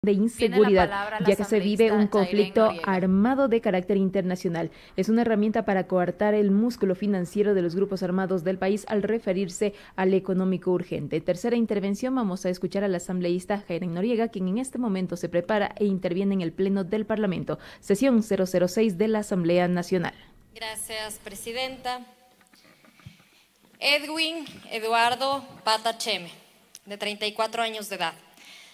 de inseguridad, ya que se vive un asambleísta Jairen conflicto Noriega. armado de carácter internacional. Es una herramienta para coartar el músculo financiero de los grupos armados del país al referirse al económico urgente. Tercera intervención, vamos a escuchar al asambleísta Jairen Noriega, quien en este momento se prepara e interviene en el Pleno del Parlamento, sesión 006 de la Asamblea Nacional. Gracias, presidenta. Edwin Eduardo Pata Cheme, de 34 años de edad.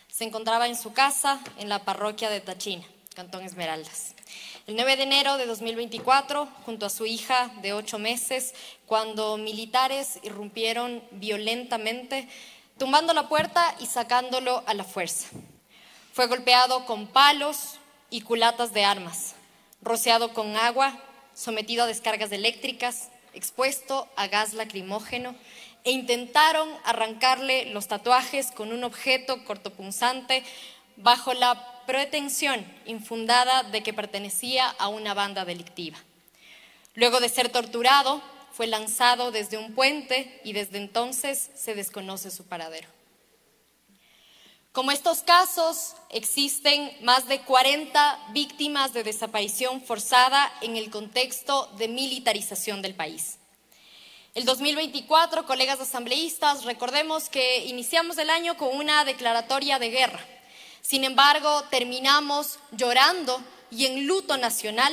Se encontraba en su casa en la parroquia de Tachina, Cantón Esmeraldas. El 9 de enero de 2024, junto a su hija de 8 meses, cuando militares irrumpieron violentamente, tumbando la puerta y sacándolo a la fuerza. Fue golpeado con palos y culatas de armas, rociado con agua, sometido a descargas eléctricas, expuesto a gas lacrimógeno, e intentaron arrancarle los tatuajes con un objeto cortopunzante bajo la pretensión infundada de que pertenecía a una banda delictiva. Luego de ser torturado, fue lanzado desde un puente y desde entonces se desconoce su paradero. Como estos casos, existen más de 40 víctimas de desaparición forzada en el contexto de militarización del país. El 2024, colegas asambleístas, recordemos que iniciamos el año con una declaratoria de guerra. Sin embargo, terminamos llorando y en luto nacional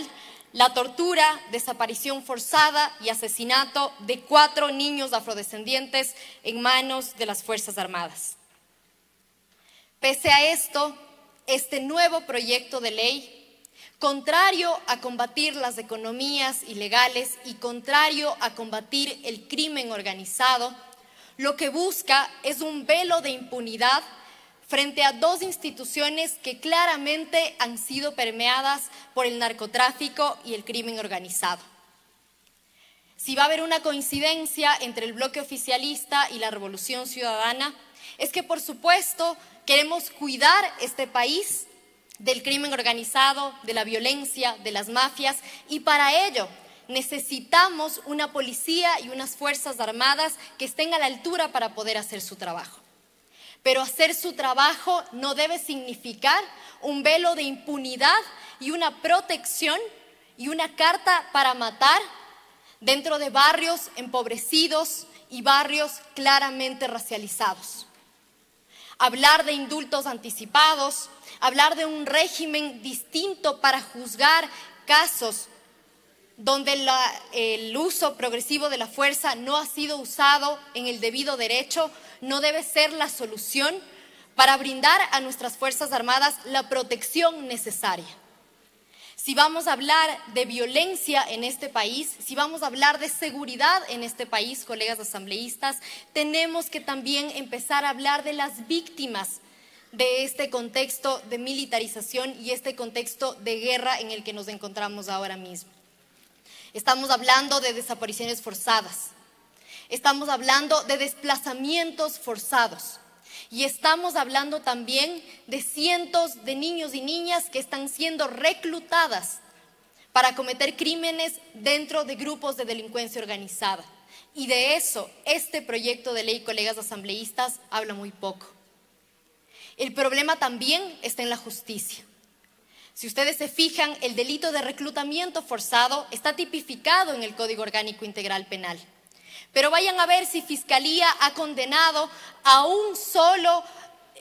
la tortura, desaparición forzada y asesinato de 4 niños afrodescendientes en manos de las Fuerzas Armadas. Pese a esto, este nuevo proyecto de ley, contrario a combatir las economías ilegales y contrario a combatir el crimen organizado, lo que busca es un velo de impunidad frente a 2 instituciones que claramente han sido permeadas por el narcotráfico y el crimen organizado. Si va a haber una coincidencia entre el bloque oficialista y la Revolución Ciudadana, es que por supuesto queremos cuidar este país del crimen organizado, de la violencia, de las mafias, y para ello necesitamos una policía y unas fuerzas armadas que estén a la altura para poder hacer su trabajo. Pero hacer su trabajo no debe significar un velo de impunidad y una protección y una carta para matar dentro de barrios empobrecidos y barrios claramente racializados. Hablar de indultos anticipados, hablar de un régimen distinto para juzgar casos donde el uso progresivo de la fuerza no ha sido usado en el debido derecho, no debe ser la solución para brindar a nuestras Fuerzas Armadas la protección necesaria. Si vamos a hablar de violencia en este país, si vamos a hablar de seguridad en este país, colegas asambleístas, tenemos que también empezar a hablar de las víctimas de este contexto de militarización y este contexto de guerra en el que nos encontramos ahora mismo. Estamos hablando de desapariciones forzadas, estamos hablando de desplazamientos forzados y estamos hablando también de cientos de niños y niñas que están siendo reclutadas para cometer crímenes dentro de grupos de delincuencia organizada. Y de eso, este proyecto de ley, colegas asambleístas, habla muy poco. El problema también está en la justicia. Si ustedes se fijan, el delito de reclutamiento forzado está tipificado en el Código Orgánico Integral Penal. Pero vayan a ver si Fiscalía ha condenado a un solo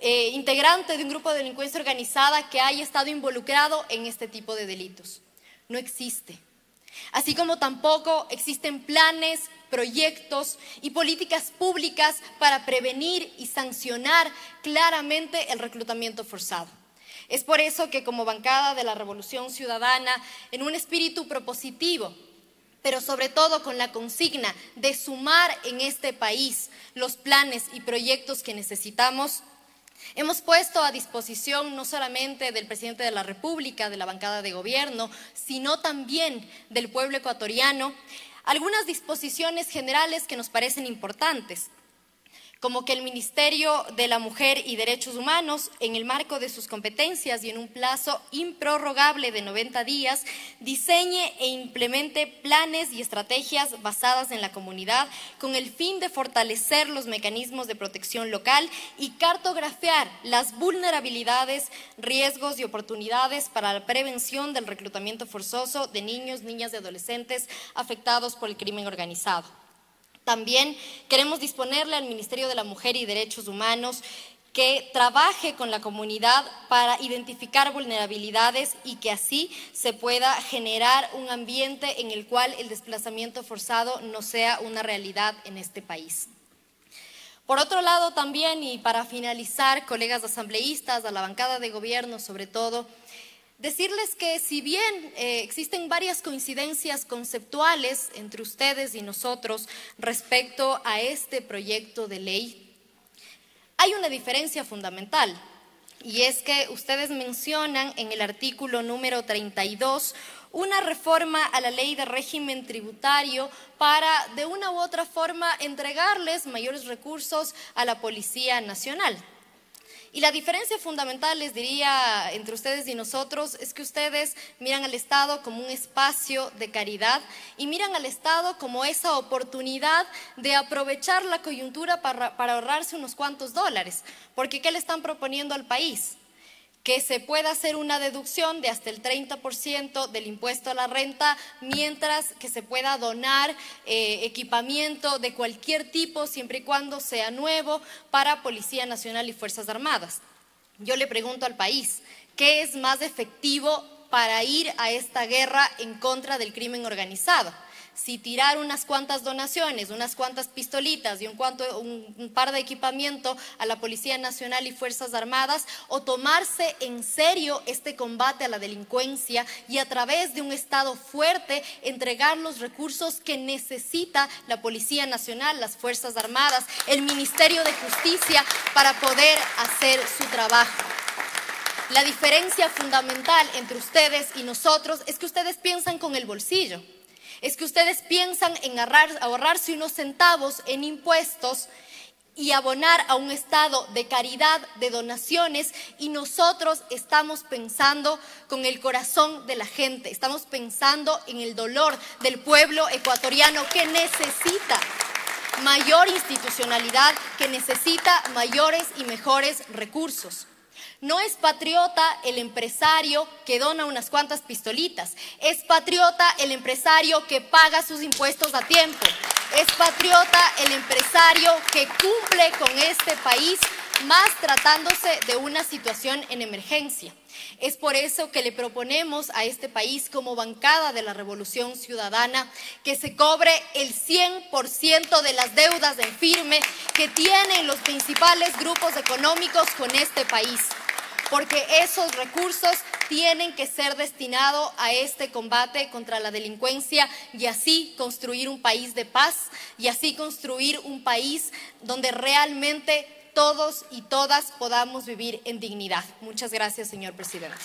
integrante de un grupo de delincuencia organizada que haya estado involucrado en este tipo de delitos. No existe. Así como tampoco existen planes, proyectos y políticas públicas para prevenir y sancionar claramente el reclutamiento forzado. Es por eso que como bancada de la Revolución Ciudadana, en un espíritu propositivo, pero sobre todo con la consigna de sumar en este país los planes y proyectos que necesitamos, hemos puesto a disposición no solamente del presidente de la República, de la bancada de gobierno, sino también del pueblo ecuatoriano, algunas disposiciones generales que nos parecen importantes, como que el Ministerio de la Mujer y Derechos Humanos, en el marco de sus competencias y en un plazo improrrogable de 90 días, diseñe e implemente planes y estrategias basadas en la comunidad con el fin de fortalecer los mecanismos de protección local y cartografiar las vulnerabilidades, riesgos y oportunidades para la prevención del reclutamiento forzoso de niños, niñas y adolescentes afectados por el crimen organizado. También queremos disponerle al Ministerio de la Mujer y Derechos Humanos que trabaje con la comunidad para identificar vulnerabilidades y que así se pueda generar un ambiente en el cual el desplazamiento forzado no sea una realidad en este país. Por otro lado también, y para finalizar, colegas asambleístas, a la bancada de gobierno sobre todo, decirles que si bien existen varias coincidencias conceptuales entre ustedes y nosotros respecto a este proyecto de ley, hay una diferencia fundamental, y es que ustedes mencionan en el artículo número 32 una reforma a la ley de régimen tributario para, de una u otra forma, entregarles mayores recursos a la Policía Nacional. Y la diferencia fundamental, les diría, entre ustedes y nosotros, es que ustedes miran al Estado como un espacio de caridad y miran al Estado como esa oportunidad de aprovechar la coyuntura para ahorrarse unos cuantos dólares. Porque ¿qué le están proponiendo al país? Que se pueda hacer una deducción de hasta el 30% del impuesto a la renta, mientras que se pueda donar equipamiento de cualquier tipo, siempre y cuando sea nuevo, para Policía Nacional y Fuerzas Armadas. Yo le pregunto al país, ¿qué es más efectivo para ir a esta guerra en contra del crimen organizado? Si tirar unas cuantas donaciones, unas cuantas pistolitas y un par de equipamiento a la Policía Nacional y Fuerzas Armadas, o tomarse en serio este combate a la delincuencia y a través de un Estado fuerte entregar los recursos que necesita la Policía Nacional, las Fuerzas Armadas, el Ministerio de Justicia para poder hacer su trabajo. La diferencia fundamental entre ustedes y nosotros es que ustedes piensan con el bolsillo. Es que ustedes piensan en ahorrarse unos centavos en impuestos y abonar a un Estado de caridad, de donaciones, y nosotros estamos pensando con el corazón de la gente, estamos pensando en el dolor del pueblo ecuatoriano que necesita mayor institucionalidad, que necesita mayores y mejores recursos. No es patriota el empresario que dona unas cuantas pistolitas, es patriota el empresario que paga sus impuestos a tiempo, es patriota el empresario que cumple con este país, más tratándose de una situación en emergencia. Es por eso que le proponemos a este país, como bancada de la Revolución Ciudadana, que se cobre el 100% de las deudas en firme que tienen los principales grupos económicos con este país, porque esos recursos tienen que ser destinados a este combate contra la delincuencia y así construir un país de paz y así construir un país donde realmente todos y todas podamos vivir en dignidad. Muchas gracias, señor presidente.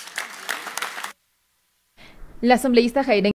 La asambleísta Jairen